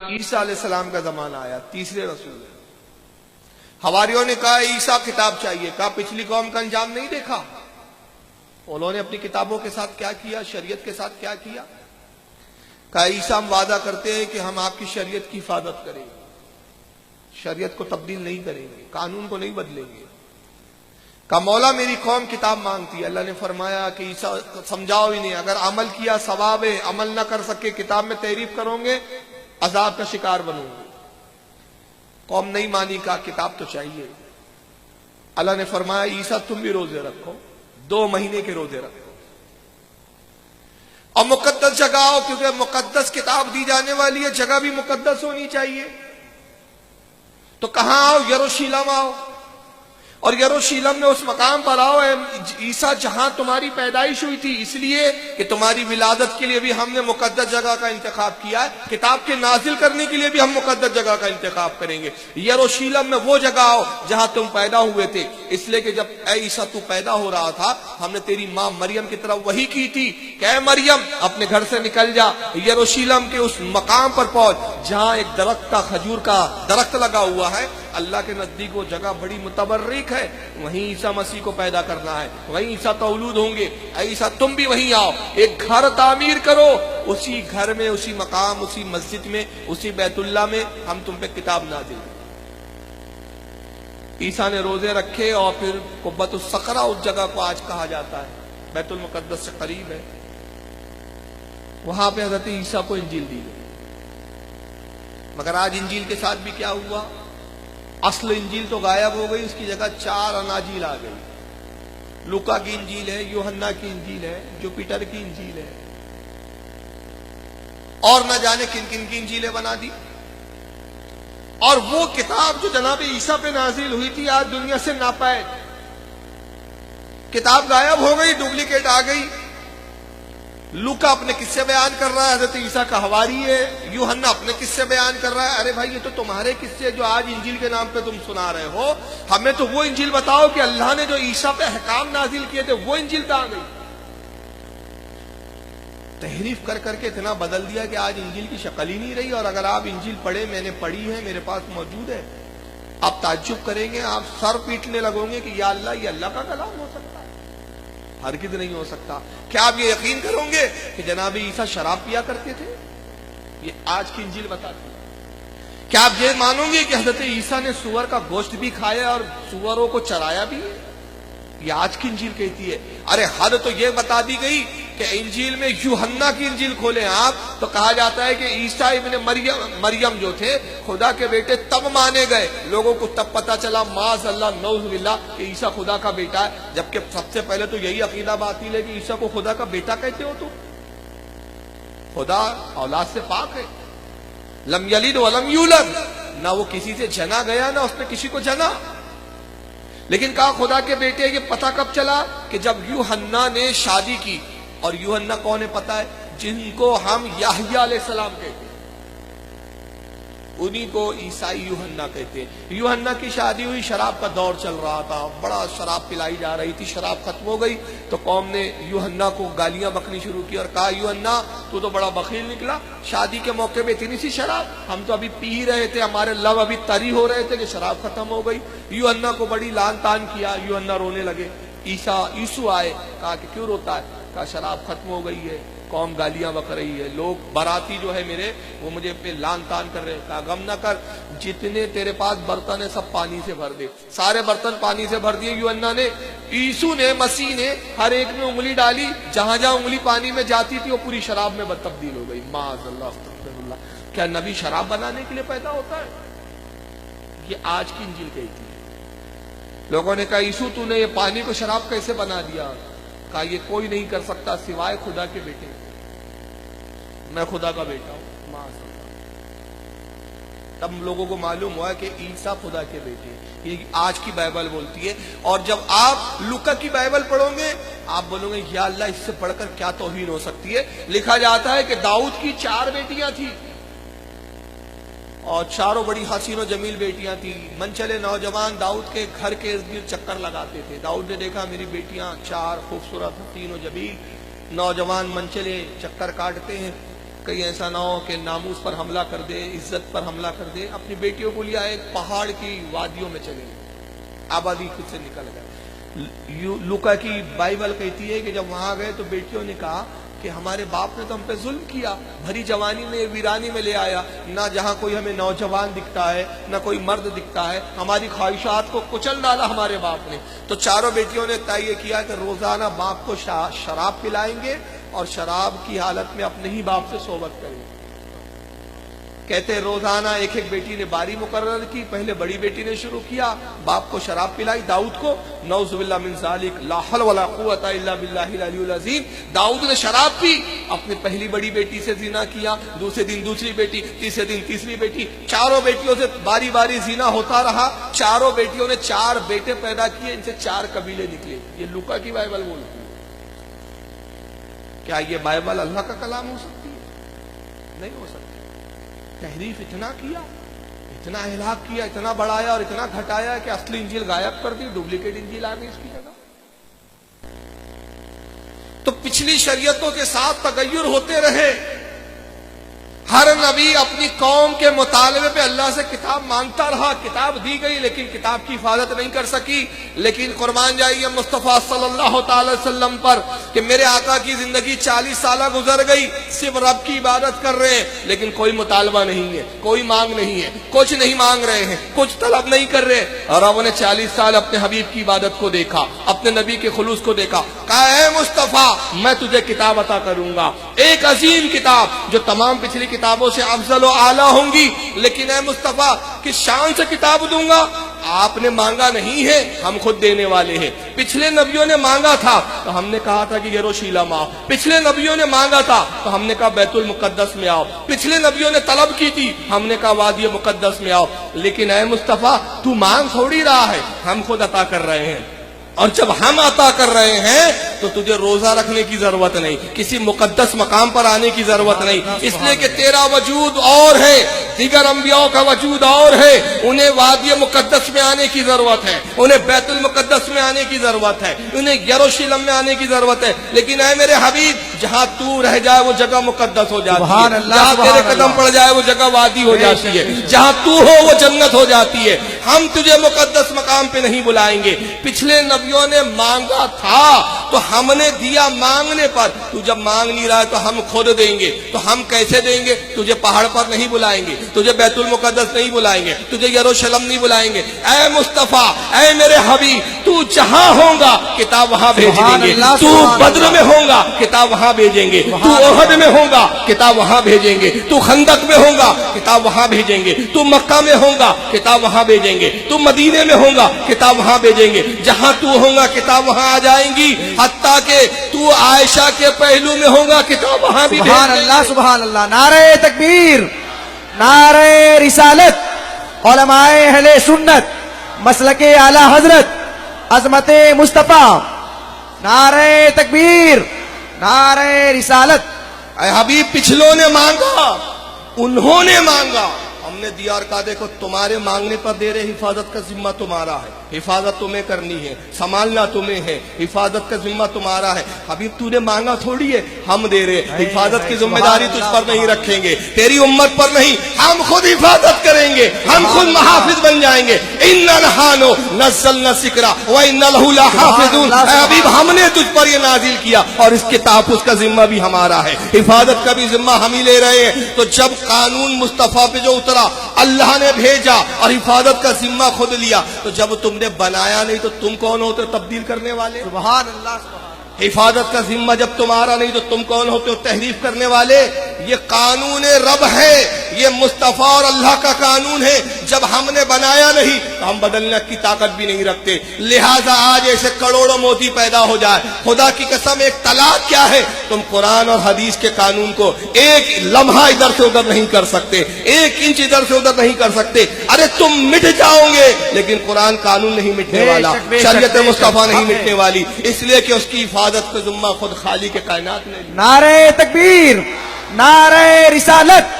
عیسیٰ علیہ السلام کا زمانہ آیا، تیسرے رسول ہے۔ حواریوں نے کہا عیسیٰ کتاب چاہیے، کہا پچھلی قوم کا انجام نہیں دیکھا، انہوں نے اپنی کتابوں کے ساتھ کیا کیا، شریعت کے ساتھ کیا کیا؟ کہا عیسیٰ ہم وعدہ کرتے ہیں کہ ہم آپ کی شریعت کی حفاظت کریں گے، شریعت کو تبدیل نہیں کریں گے، قانون کو نہیں بدلیں گے۔ کہا مولا میری قوم کتاب مانگتی ہے، اللہ نے فرمایا کہ عیسیٰ سمجھاؤ ہی نہیں، اگر عمل کیا ثواب ہے، عمل نہ کر سکے کتاب میں تعریف کرو گے، عذاب کا شکار بنو گے۔ قوم نہیں مانی، کہا کتاب تو چاہیے۔ اللہ نے فرمایا عیسیٰ تم بھی روزے رکھو، 2 مہینے کے روزے رکھو اور مقدس جگہ آؤ، کیونکہ مقدس کتاب دی جانے والی ہے، جگہ بھی مقدس ہونی چاہیے۔ تو کہاں آؤ؟ یروشلم آؤ، اور یروشلم میں اس مقام پر آؤ اے عیسیٰ جہاں تمہاری پیدائش ہوئی تھی، اس لیے کہ تمہاری ولادت کے لیے بھی ہم نے مقدس جگہ کا انتخاب کیا ہے، کتاب کے نازل کرنے کے لیے بھی ہم مقدس جگہ کا انتخاب کریں گے۔ یروشلم میں وہ جگہ آؤ جہاں تم پیدا ہوئے تھے، اس لیے کہ جب اے عیسیٰ تو پیدا ہو رہا تھا، ہم نے تیری ماں مریم کی طرف وحی کی تھی کہ اے مریم اپنے گھر سے نکل جا، یروشلم کے اس مقام پر پہنچ جہاں ایک درخت کا، کھجور کا درخت لگا ہوا ہے، اللہ کے نزدیک وہ جگہ بڑی متبرک ہے، وہیں عیسیٰ مسیح کو پیدا کرنا ہے، وہیں عیسیٰ تولود ہوں گے۔ اے عیسیٰ تم بھی وہیں آؤ، ایک گھر تعمیر کرو، اسی گھر میں، اسی مقام، اسی مسجد میں، اسی بیت اللہ میں ہم تم پہ کتاب نازل کریں۔ عیسیٰ نے روزے رکھے اور پھر قبۃ الصخرہ اس جگہ کو آج کہا جاتا ہے، بیت المقدس سے قریب ہے، وہاں پہ حضرت عیسیٰ کو انجیل دی گئی۔ مگر آج انجیل کے ساتھ بھی کیا ہوا؟ اصل انجیل تو غائب ہو گئی، اس کی جگہ 4 اناجیل آ گئی۔ لوکا کی انجیل ہے، یوحنا کی انجیل ہے، جوپیٹر کی انجیل ہے، اور نہ جانے کن کن کی انجیلیں بنا دی۔ اور وہ کتاب جو جناب عیسیٰ پہ نازل ہوئی تھی آج دنیا سے ناپید، کتاب غائب ہو گئی، ڈپلیکیٹ آ گئی۔ لوکا اپنے قصے بیان کر رہا ہے، حضرت عیسیٰ کا حواری ہے، یوحنا اپنے قصے بیان کر رہا ہے۔ ارے بھائی یہ تو تمہارے قصے جو آج انجیل کے نام پہ تم سنا رہے ہو، ہمیں تو وہ انجیل بتاؤ کہ اللہ نے جو عیسیٰ پہ احکام نازل کیے تھے وہ انجیل کہاں گئی؟ تحریف کر کر کے اتنا بدل دیا کہ آج انجیل کی شکل ہی نہیں رہی۔ اور اگر آپ انجیل پڑھیں، میں نے پڑھی ہے، میرے پاس موجود ہے، آپ تعجب کریں گے، آپ سر پیٹنے لگو گے کہ یا اللہ، یہ اللہ کا کلام ہو سکتا ہے؟ ہرگز نہیں ہو سکتا۔ کیا آپ یہ یقین کرو گے کہ جناب عیسیٰ شراب پیا کرتے تھے؟ یہ آج کی انجیل بتاتی ہے۔ کیا آپ یہ مانو گے کہ حضرت عیسیٰ نے سور کا گوشت بھی کھایا اور سوروں کو چرایا بھی؟ یہ آج کی انجیل کہتی ہے۔ ارے حد تو یہ بتا دی گئی کہ انجیل میں یوحنا کی انجیل کھولیں آپ تو کہا جاتا ہے کہ عیسیٰ ابن مریم جو تھے خدا کے بیٹے تب مانے گئے، لوگوں کو تب پتا چلا معاذ اللہ نعوذ باللہ کہ عیسیٰ خدا کا بیٹا ہے، جبکہ سب سے پہلے تو یہی عقیدہ باطل ہے کہ عیسیٰ کو خدا کا بیٹا کہتے ہو، تو خدا اولاد سے پاک ہے، لم یلد ولم یولد، نہ وہ کسی سے جنا گیا نہ اس نے کسی کو جنا، لیکن کہا خدا کے بیٹے۔ یہ پتہ کب چلا؟ کہ جب یوحنا نے شادی کی، اور یوحنا کون ہے پتہ ہے؟ جن کو ہم یحییٰ علیہ السلام کہتے ہیں، انہی کو عیسائی یوحنا کہتے ہیں۔ یوحنا کی شادی ہوئی، شراب کا دور چل رہا تھا، بڑا شراب پلائی جا رہی تھی، شراب ختم ہو گئی تو قوم نے یوحنا کو گالیاں بکنی شروع کی اور کہا یوحنا تو بڑا بخیل نکلا، شادی کے موقع پہ اتنی سی شراب، ہم تو ابھی پی رہے تھے، ہمارے لب ابھی طری ہو رہے تھے کہ شراب ختم ہو گئی۔ یوحنا کو بڑی لان تان کیا، یوحنا رونے لگے۔ یسوع آئے، کہا کہ کیوں روتا ہے؟ کہا شراب ختم ہو گئی ہے، قوم گالیاں بک رہی ہے، لوگ باراتی جو ہے میرے وہ مجھے پہ لان تان کر رہے ہیں۔ کہا غم نہ کر، جتنے تیرے پاس برتن ہیں سب پانی سے بھر دے۔ سارے برتن پانی سے بھر دیے یوحنا نے۔ یسوع نے، مسیح نے ہر ایک میں انگلی ڈالی، جہاں جہاں انگلی پانی میں جاتی تھی وہ پوری شراب میں تبدیل ہو گئی۔ معاذ اللہ، استغفر اللہ۔ کیا نبی شراب بنانے کے لیے پیدا ہوتا ہے؟ یہ آج کی انجیل کہتی ہے۔ لوگوں نے کہا یسوع تو نے یہ پانی کو شراب کیسے بنا دیا؟ کہا یہ کوئی نہیں کر سکتا سوائے خدا کے بیٹے، میں خدا کا بیٹا ہوں۔ تب لوگوں کو معلوم ہوا کہ عیسیٰ خدا کے بیٹے، یہ آج کی بائبل بولتی ہے۔ اور جب آپ لوکا کی بائبل پڑھو گے آپ بولو گے یا اللہ، اس سے پڑھ کر کیا توہین ہو سکتی ہے۔ لکھا جاتا ہے کہ داؤد کی 4 بیٹیاں تھیں اور چاروں بڑی حسین و جمیل بیٹیاں تھیں۔ منچلے نوجوان داؤد کے گھر کے ارد گرد چکر لگاتے تھے۔ داؤد نے دیکھا میری بیٹیاں 4 خوبصورت حسین و جمیل نوجوان منچلے چکر کاٹتے ہیں، کہیں ایسا نہ ہو کہ ناموس پر حملہ کر دے، عزت پر حملہ کر دے. اپنی بیٹیوں کو لیا ایک پہاڑ کی وادیوں میں چلے گئے، آبادی خود سے نکل گئے. لوکا کی بائبل کہتی ہے کہ جب وہاں گئے تو بیٹیوں نے کہا کہ ہمارے باپ نے تو ہم پہ ظلم کیا، بھری جوانی میں ویرانی میں لے آیا، نہ جہاں کوئی ہمیں نوجوان دکھتا ہے نہ کوئی مرد دکھتا ہے، ہماری خواہشات کو کچل ڈالا ہمارے باپ نے. تو چاروں بیٹیوں نے طے یہ کیا کہ روزانہ باپ کو شراب پلائیں گے اور شراب کی حالت میں اپنے ہی باپ سے صحبت کریں گے. کہتے ہیں روزانہ ایک ایک بیٹی نے باری مقرر کی. پہلے بڑی بیٹی نے شروع کیا، باپ کو شراب پلائی، داؤد کو. نعوذ باللہ من ذالک، لا حول ولا قوت الا باللہ العلی العظیم. داؤد نے شراب پی، اپنی پہلی بڑی بیٹی سے زنا کیا، دوسرے دن دوسری بیٹی، تیسرے دن تیسری بیٹی. چاروں بیٹیوں سے باری باری زنا ہوتا رہا. چاروں بیٹیوں نے 4 بیٹے پیدا کیے، ان سے 4 قبیلے نکلے. یہ لوکا کی بائبل بولتی ہے. کیا یہ بائبل اللہ کا کلام ہو سکتی ہے؟ نہیں ہو سکتی. تحریف اتنا کیا، اتنا ہلاک کیا، اتنا بڑھایا اور اتنا گھٹایا کہ اصلی انجیل غائب کر دی، ڈپلیکیٹ انجیل آ گئی اس کی جگہ. تو پچھلی شریعتوں کے ساتھ تغیر ہوتے رہے. ہر نبی اپنی قوم کے مطالبے پہ اللہ سے کتاب مانگتا رہا. کتاب دی گئی لیکن کتاب کی حفاظت نہیں کر سکی. لیکن قربان جائیے مصطفیٰ صلی اللہ تعالی وسلم پر کہ میرے آقا کی زندگی 40 سالہ گزر گئی، صرف رب کی عبادت کر رہے ہیں لیکن کوئی مطالبہ نہیں ہے، کوئی مانگ نہیں ہے، کچھ نہیں مانگ رہے ہیں، کچھ طلب نہیں کر رہے. اور رب نے 40 سال اپنے حبیب کی عبادت کو دیکھا، اپنے نبی کے خلوص کو دیکھا. کہا اے مصطفیٰ میں تجھے کتاب عطا کروں گا، ایک عظیم کتاب جو تمام پچھلی کتابوں سے افضل و اعلیٰ ہوں گی. لیکن اے مصطفیٰ کس شان سے کتاب دوں گا؟ آپ نے مانگا نہیں ہے، ہم خود دینے والے ہیں. پچھلے نبیوں نے مانگا تھا تو ہم نے کہا تھا کہ یروشلم آؤ. پچھلے نبیوں نے مانگا تھا تو ہم نے کہا بیت المقدس میں آؤ. پچھلے نبیوں نے طلب کی تھی، ہم نے کہا وادی مقدس میں آؤ. لیکن اے مصطفیٰ تو مانگ تھوڑی رہا ہے، ہم خود عطا کر رہے ہیں. اور جب ہم عطا کر رہے ہیں تو تجھے روزہ رکھنے کی ضرورت نہیں، کسی مقدس مقام پر آنے کی ضرورت نہیں. اس لیے کہ تیرا وجود اور ہے، دیگر انبیاء کا وجود اور ہے. انہیں وادی مقدس میں آنے کی ضرورت ہے، انہیں بیت المقدس میں آنے کی ضرورت ہے، انہیں یروشلم میں آنے کی ضرورت ہے. لیکن اے میرے حبیب جہاں تو رہ جائے وہ جگہ مقدس ہو جاتی ہے، جہاں تیرے قدم پڑ جائے وہ جگہ وادی ہو جاتی ہے، جہاں تو ہو وہ جنت ہو جاتی ہے. ہم تجھے مقدس مقام پہ نہیں بلائیں گے. پچھلے نبیوں نے مانگا تھا تو ہم نے دیا مانگنے پر. تو جب مانگ نہیں رہا ہے تو ہم خود دیں گے. تو ہم کیسے دیں گے؟ تجھے پہاڑ پر نہیں بلائیں گے، تجھے بیت المقدس نہیں بلائیں گے، تجھے یروشلم نہیں بلائیں گے. اے مصطفیٰ اے میرے حبیب تو جہاں ہوگا کتاب وہاں بھیج دیں گے. تو بدر میں ہوگا کتاب وہاں بھیجیں گے، تو احد میں ہوگا کتاب وہاں بھیجیں گے، تو خندق میں ہوگا کتاب وہاں بھیجیں گے، تو مکہ میں ہوگا کتاب وہاں بھیجیں گے، تو مدینے میں ہوگا کتاب وہاں بھیجیں گے. جہاں تو ہوگا کتاب وہاں آ جائیں گی. حتیٰ کہ تو عائشہ کے پہلو میں ہوگا کتاب وہاں بھی. سبحان اللہ سبحان اللہ. نعرہ تکبیر، نعرہ رسالت، علماء اہل سنت، مسلک اعلی حضرت، عظمت مصطفیٰ. نعرہ تکبیر، نعرہ رسالت. اے حبیب پچھلوں نے مانگا، انہوں نے مانگا، ہم نے دیا اور کہا دیکھو تمہارے مانگنے پر دے رہے. حفاظت کا ذمہ تمہارا ہے، حفاظت تمہیں کرنی ہے، سنبھالنا تمہیں ہے، حفاظت کا ذمہ تمہارا ہے. حبیب تو نے مانگا تھوڑی ہے، ہم دے رہے. حفاظت کی ذمہ داری تجھ پر نہیں رکھیں گے، تیری امت پر نہیں، ہم خود حفاظت کریں گے، ہم خود محافظ بن جائیں گے. اِنَّا نَحْنُ نَزَّلْنَا الذِّكْرَ وَإِنَّا لَهُ لَحَافِظُونَ. اے حبیب ہم نے تجھ پر یہ نازل کیا اور اس کے تحفظ کا ذمہ بھی ہمارا ہے، حفاظت کا بھی ذمہ ہم ہی لے رہے ہیں. تو جب قانون مصطفیٰ پہ جو اترا اللہ نے بھیجا اور حفاظت کا ذمہ خود لیا، تو جب تم نے بنایا نہیں تو تم کون ہوتے تبدیل کرنے والے؟ سبحان اللہ سبحان. حفاظت کا ذمہ جب تمہارا نہیں تو تم کون ہوتے ہو تحریف کرنے والے؟ یہ قانون رب ہے، یہ مصطفیٰ اور اللہ کا قانون ہے. جب ہم نے بنایا نہیں تو ہم بدلنے کی طاقت بھی نہیں رکھتے. لہٰذا آج ایسے کروڑوں موتی پیدا ہو جائے، خدا کی قسم ایک طلاق کیا ہے؟ تم قرآن اور حدیث کے قانون کو ایک لمحہ ادھر سے ادھر نہیں کر سکتے، 1 انچ ادھر سے ادھر نہیں کر سکتے. ارے تم مٹ جاؤ گے لیکن قرآن قانون نہیں مٹنے والا، شریعت مصطفیٰ نہیں مٹنے والی، اس لیے کہ اس کی حفاظت کا ذمہ خود خالق کے کائنات نے. نعرہ تکبیر، نعرہ رسالت،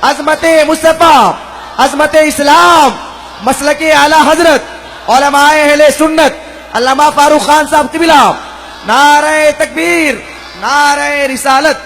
عظمت مصطفیٰ، عظمت اسلام، مسلک اعلی حضرت، علماء اہل سنت، علامہ فاروق خان صاحب قبلہ. نعرہ تکبیر، نعرہ رسالت.